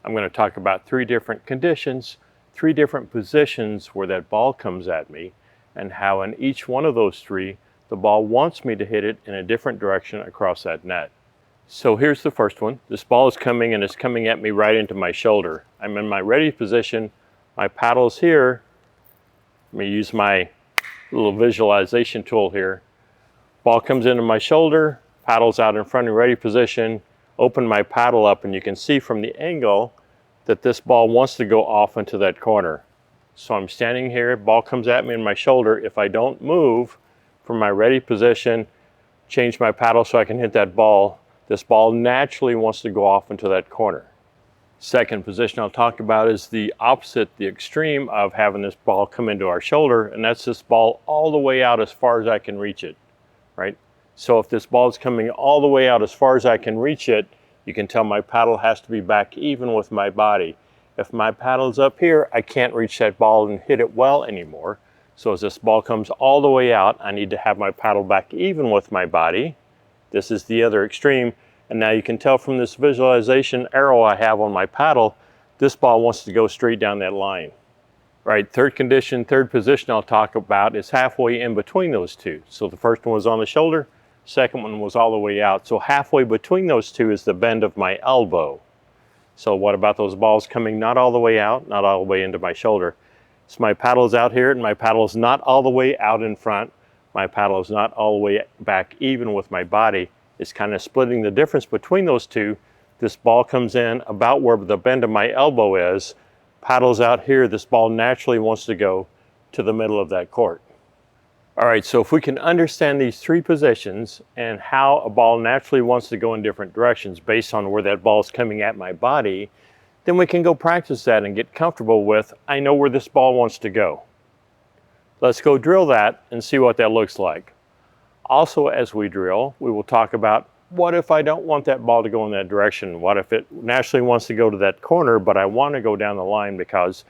I'm going to talk about 3 different conditions, 3 different positions where that ball comes at me, and how in each one of those 3, the ball wants me to hit it in a different direction across that net. So here's the first one. This ball is coming and it's coming at me right into my shoulder. I'm in my ready position. My paddle's here. Let me use my little visualization tool here. Ball comes into my shoulder, paddle's out in front in ready position, open my paddle up, and you can see from the angle that this ball wants to go off into that corner. So I'm standing here, ball comes at me in my shoulder. If I don't move from my ready position, change my paddle so I can hit that ball, this ball naturally wants to go off into that corner. Second position I'll talk about is the opposite, the extreme of having this ball come into our shoulder, and that's this ball all the way out as far as I can reach it, right? So if this ball is coming all the way out as far as I can reach it, you can tell my paddle has to be back even with my body. If my paddle's up here, I can't reach that ball and hit it well anymore. So as this ball comes all the way out, I need to have my paddle back even with my body. This is the other extreme. And now you can tell from this visualization arrow I have on my paddle, this ball wants to go straight down that line. Right, third condition, third position I'll talk about is halfway in between those 2. So the first one was on the shoulder, second one was all the way out. So halfway between those 2 is the bend of my elbow. So what about those balls coming not all the way out, not all the way into my shoulder? So my paddle's out here and my paddle's not all the way out in front. My paddle is not all the way back even with my body. It's kind of splitting the difference between those 2. This ball comes in about where the bend of my elbow is. Paddle's out here. This ball naturally wants to go to the middle of that court. All right, so if we can understand these 3 positions and how a ball naturally wants to go in different directions based on where that ball is coming at my body, then we can go practice that and get comfortable with, I know where this ball wants to go. Let's go drill that and see what that looks like. Also, as we drill, we will talk about what if I don't want that ball to go in that direction? What if it naturally wants to go to that corner, but I want to go down the line because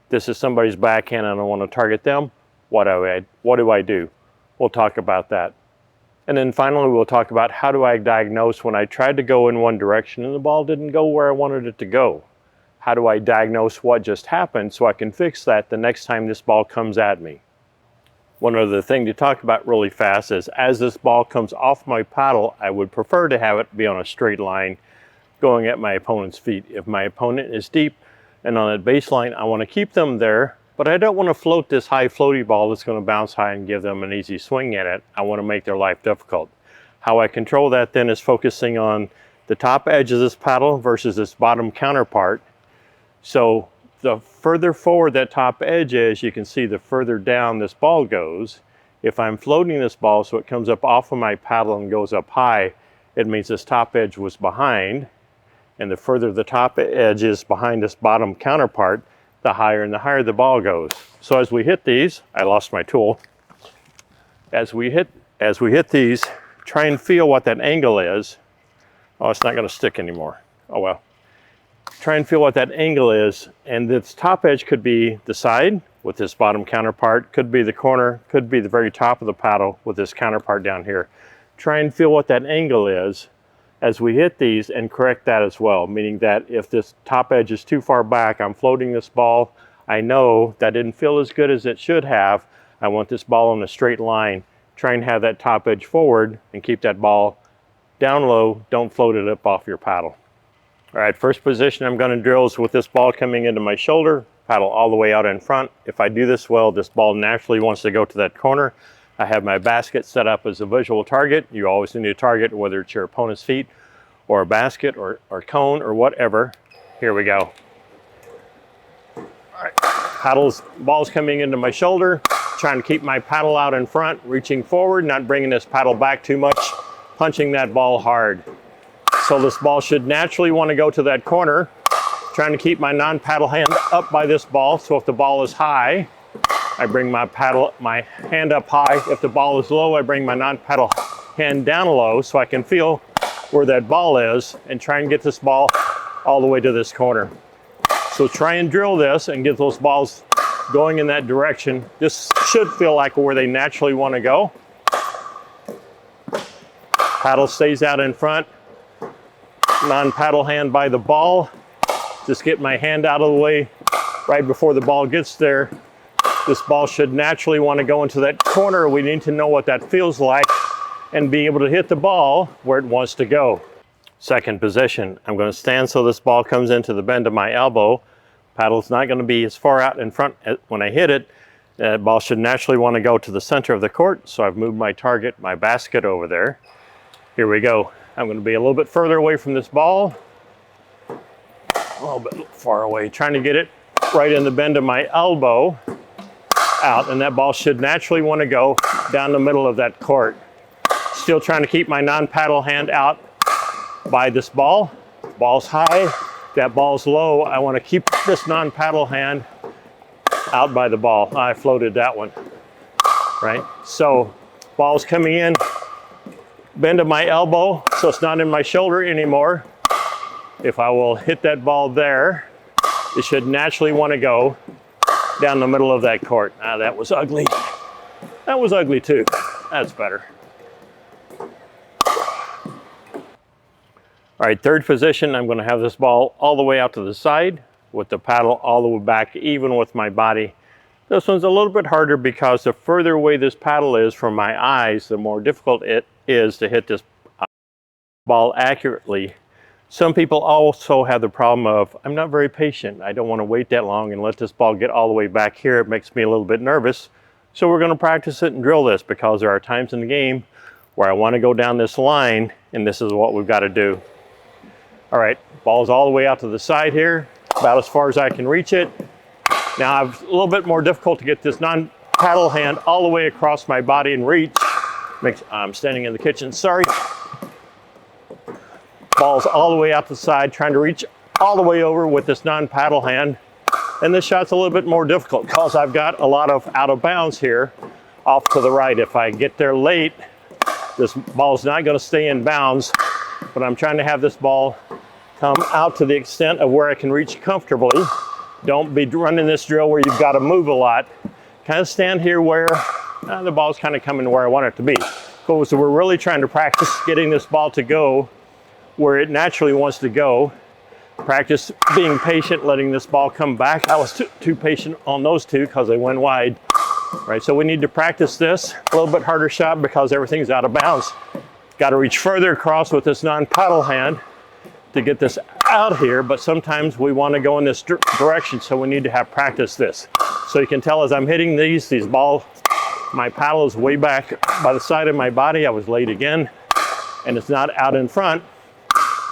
this is somebody's backhand and I want to target them? What do I do? We'll talk about that. And then finally, we'll talk about how do I diagnose when I tried to go in one direction and the ball didn't go where I wanted it to go? How do I diagnose what just happened so I can fix that the next time this ball comes at me? One other thing to talk about really fast is as this ball comes off my paddle, I would prefer to have it be on a straight line going at my opponent's feet. If my opponent is deep and on that baseline, I want to keep them there, but I don't want to float this high floaty ball that's going to bounce high and give them an easy swing at it. I want to make their life difficult. How I control that then is focusing on the top edge of this paddle versus this bottom counterpart. So the further forward that top edge is, you can see the further down this ball goes. If I'm floating this ball so it comes up off of my paddle and goes up high, it means this top edge was behind. And the further the top edge is behind this bottom counterpart, the higher and the higher the ball goes. So as we hit these, I lost my tool. As we hit these, try and feel what that angle is. Oh, it's not going to stick anymore. Oh well. Try and feel what that angle is, and this top edge could be the side with this bottom counterpart, could be the corner, could be the very top of the paddle with this counterpart down here. Try and feel what that angle is as we hit these and correct that as well, meaning that if this top edge is too far back, I'm floating this ball, I know that didn't feel as good as it should have. I want this ball on a straight line. Try and have that top edge forward and keep that ball down low. Don't float it up off your paddle. All right, first position I'm going to drill is with this ball coming into my shoulder, paddle all the way out in front. If I do this well, this ball naturally wants to go to that corner. I have my basket set up as a visual target. You always need a target, whether it's your opponent's feet or a basket or cone or whatever. Here we go. All right, ball's coming into my shoulder, trying to keep my paddle out in front, reaching forward, not bringing this paddle back too much, punching that ball hard. So this ball should naturally want to go to that corner, trying to keep my non-paddle hand up by this ball. So if the ball is high, I bring my hand up high. If the ball is low, I bring my non-paddle hand down low so I can feel where that ball is and try and get this ball all the way to this corner. So try and drill this and get those balls going in that direction. This should feel like where they naturally want to go. Paddle stays out in front. Non-paddle hand by the ball. Just get my hand out of the way right before the ball gets there. This ball should naturally want to go into that corner. We need to know what that feels like and be able to hit the ball where it wants to go. Second position, I'm going to stand so this ball comes into the bend of my elbow. Paddle's not going to be as far out in front when I hit it. That ball should naturally want to go to the center of the court, so I've moved my target, my basket over there. Here we go. I'm going to be a little bit further away from this ball. A little bit far away, trying to get it right in the bend of my elbow out, and that ball should naturally want to go down the middle of that court. Still trying to keep my non-paddle hand out by this ball. Ball's high, that ball's low. I want to keep this non-paddle hand out by the ball. I floated that one, right? So ball's coming in, bend of my elbow, so it's not in my shoulder anymore. If I will hit that ball there, it should naturally want to go down the middle of that court. Ah, that was ugly. That was ugly too. That's better. All right, third position, I'm going to have this ball all the way out to the side with the paddle all the way back, even with my body. This one's a little bit harder because the further away this paddle is from my eyes, the more difficult it is to hit this ball accurately. Some people also have the problem of, I'm not very patient. I don't want to wait that long and let this ball get all the way back here. It makes me a little bit nervous. So we're going to practice it and drill this, because there are times in the game where I want to go down this line, and this is what we've got to do. All right, ball's all the way out to the side here, about as far as I can reach it. Now it's a little bit more difficult to get this non-paddle hand all the way across my body and reach. I'm standing in the kitchen, sorry. Ball's all the way out the side, trying to reach all the way over with this non-paddle hand. And this shot's a little bit more difficult because I've got a lot of out of bounds here off to the right. If I get there late, this ball's not going to stay in bounds, but I'm trying to have this ball come out to the extent of where I can reach comfortably. Don't be running this drill where you've got to move a lot. Kind of stand here where the ball's kind of coming where I want it to be. Cool, so we're really trying to practice getting this ball to go where it naturally wants to go. Practice being patient, letting this ball come back. I was too patient on those two because they went wide. Right, so we need to practice this. A little bit harder shot because everything's out of bounds. Got to reach further across with this non-paddle hand to get this out here, but sometimes we want to go in this direction, so we need to have practice this. So you can tell as I'm hitting these balls, my paddle is way back by the side of my body. I was late again, and it's not out in front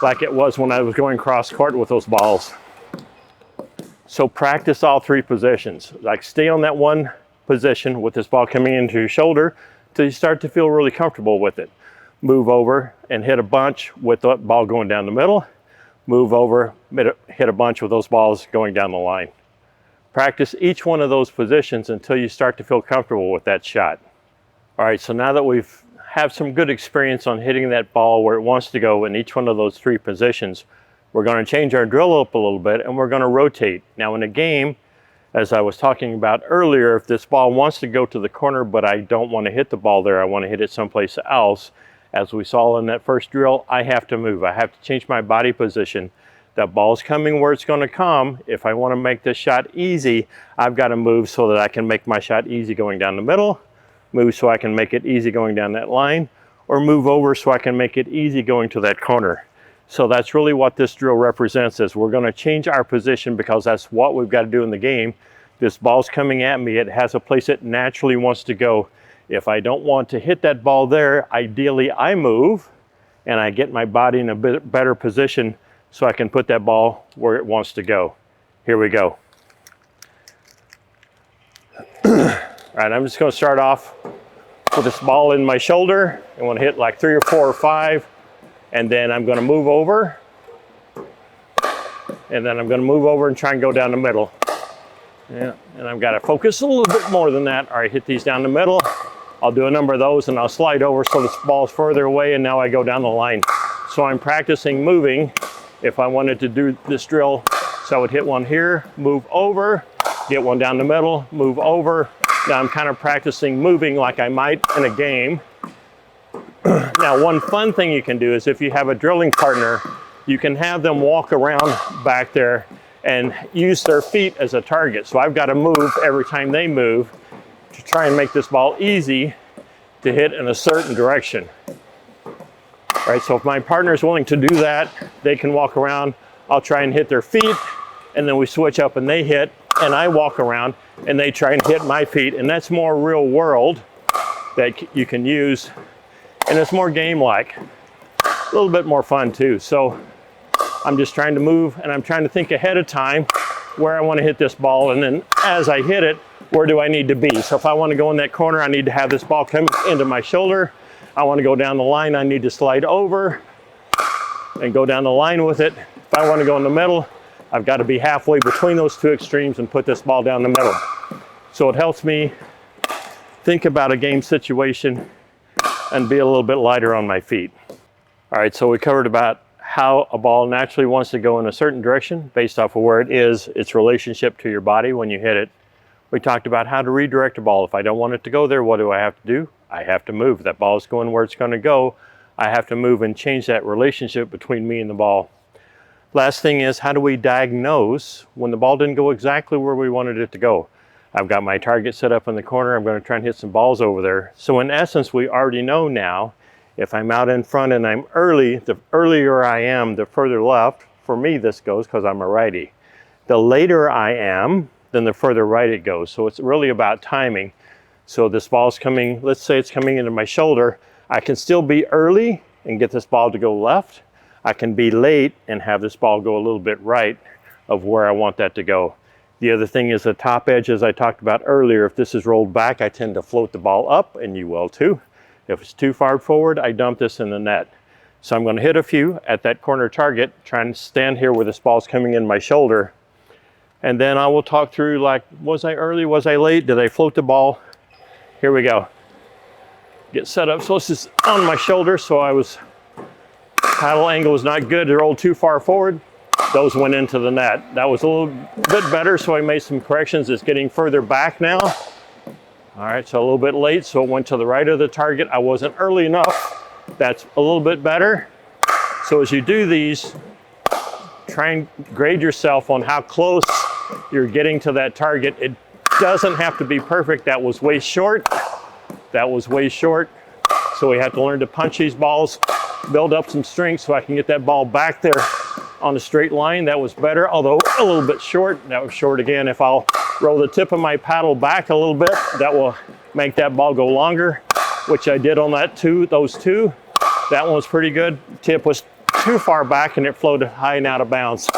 like it was when I was going cross court with those balls. So practice all three positions. Like stay on that one position with this ball coming into your shoulder till you start to feel really comfortable with it. Move over and hit a bunch with the ball going down the middle. Move over, hit a bunch with those balls going down the line. Practice each one of those positions until you start to feel comfortable with that shot. All right, so now that we've have some good experience on hitting that ball where it wants to go in each one of those three positions, we're going to change our drill up a little bit and we're going to rotate. Now in a game, as I was talking about earlier, if this ball wants to go to the corner but I don't want to hit the ball there, I want to hit it someplace else, as we saw in that first drill, I have to move. I have to change my body position. That ball's coming where it's going to come. If I want to make this shot easy, I've got to move so that I can make my shot easy going down the middle, move so I can make it easy going down that line, or move over so I can make it easy going to that corner. So that's really what this drill represents, is we're going to change our position because that's what we've got to do in the game. This ball's coming at me. It has a place it naturally wants to go. If I don't want to hit that ball there, ideally I move and I get my body in a bit better position so I can put that ball where it wants to go. Here we go. All right, I'm just going to start off with this ball in my shoulder. I want to hit like 3 or 4 or 5, and then I'm going to move over, and then I'm going to move over and try and go down the middle. Yeah, and I've got to focus a little bit more than that. All right, hit these down the middle. I'll do a number of those and I'll slide over so this ball's further away, and now I go down the line. So I'm practicing moving. If I wanted to do this drill, so I would hit one here, move over, get one down the middle, move over. Now I'm kind of practicing moving like I might in a game. Now one fun thing you can do is if you have a drilling partner, you can have them walk around back there and use their feet as a target. So I've got to move every time they move to try and make this ball easy to hit in a certain direction. Right, so if my partner is willing to do that, they can walk around, I'll try and hit their feet, and then we switch up and they hit, and I walk around and they try and hit my feet, and that's more real world that you can use, and it's more game-like, a little bit more fun too. So I'm just trying to move, and I'm trying to think ahead of time where I want to hit this ball, and then as I hit it, where do I need to be? So if I want to go in that corner, I need to have this ball come into my shoulder. I want to go down the line, I need to slide over and go down the line with it. If I want to go in the middle, I've got to be halfway between those two extremes and put this ball down the middle. So it helps me think about a game situation and be a little bit lighter on my feet. All right, so we covered about how a ball naturally wants to go in a certain direction based off of where it is, its relationship to your body when you hit it. We talked about how to redirect a ball. If I don't want it to go there, what do I have to do? I have to move. That ball is going where it's going to go. I have to move and change that relationship between me and the ball. Last thing is, how do we diagnose when the ball didn't go exactly where we wanted it to go? I've got my target set up in the corner. I'm going to try and hit some balls over there. So in essence, we already know now, if I'm out in front and I'm early, the earlier I am, the further left. For me, this goes because I'm a righty. The later I am, then the further right it goes. So it's really about timing. So this ball's coming, let's say it's coming into my shoulder. I can still be early and get this ball to go left. I can be late and have this ball go a little bit right of where I want that to go. The other thing is the top edge, as I talked about earlier. If this is rolled back, I tend to float the ball up, and you will too. If it's too far forward, I dump this in the net. So I'm going to hit a few at that corner target, trying to stand here where this ball's coming in my shoulder. And then I will talk through, like, was I early, was I late, did I float the ball? Here we go. Get set up. So this is on my shoulder, so paddle angle was not good. It rolled too far forward. Those went into the net. That was a little bit better, so I made some corrections. It's getting further back now. All right, so a little bit late, so it went to the right of the target. I wasn't early enough. That's a little bit better. So as you do these, try and grade yourself on how close you're getting to that target. It doesn't have to be perfect. That was way short. That was way short. So we have to learn to punch these balls, build up some strength so I can get that ball back there on a straight line. That was better, although a little bit short. That was short again. If I'll roll the tip of my paddle back a little bit, that will make that ball go longer, which I did on those two. That one was pretty good. Tip was too far back and it floated high and out of bounds.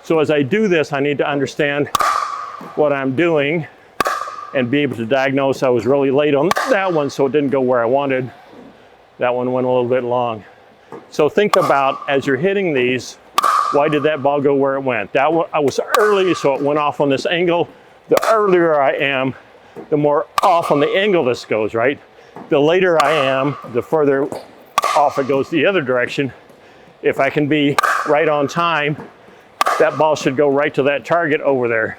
So as I do this, I need to understand what I'm doing and be able to diagnose I was really late on that one, so it didn't go where I wanted. That one went a little bit long. So think about, as you're hitting these, why did that ball go where it went? I was early, so it went off on this angle. The earlier I am, the more off on the angle this goes, right? The later I am, the further off it goes the other direction. If I can be right on time, that ball should go right to that target over there.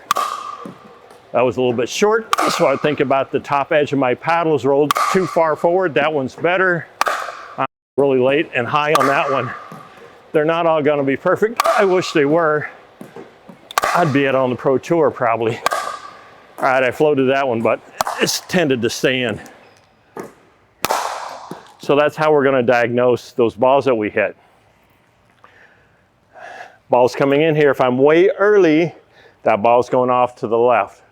That was a little bit short, so I think about the top edge of my paddles rolled too far forward. That one's better. I'm really late and high on that one. They're not all going to be perfect. I wish they were. I'd be on the Pro Tour probably. All right, I floated that one, but it's tended to stay in. So that's how we're going to diagnose those balls that we hit. Ball's coming in here. If I'm way early, that ball's going off to the left.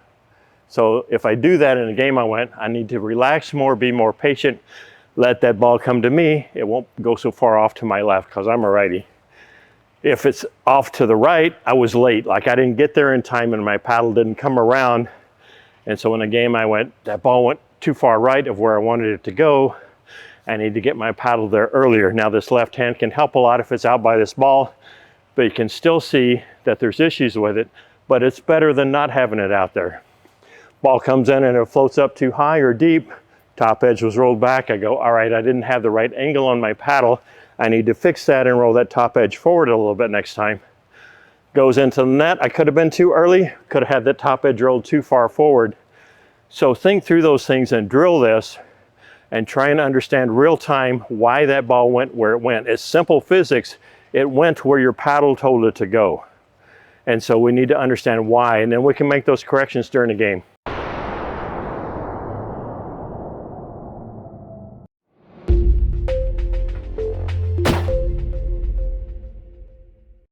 So if I do that in a game I need to relax more, be more patient, let that ball come to me. It won't go so far off to my left because I'm a righty. If it's off to the right, I was late. Like I didn't get there in time and my paddle didn't come around. And so in a game that ball went too far right of where I wanted it to go. I need to get my paddle there earlier. Now this left hand can help a lot if it's out by this ball, but you can still see that there's issues with it, but it's better than not having it out there. Ball comes in and it floats up too high or deep. Top edge was rolled back. I go, all right, I didn't have the right angle on my paddle. I need to fix that and roll that top edge forward a little bit next time. Goes into the net. I could have been too early. Could have had that top edge rolled too far forward. So think through those things and drill this and try and understand real time why that ball went where it went. It's simple physics. It went where your paddle told it to go. And so we need to understand why, and then we can make those corrections during the game.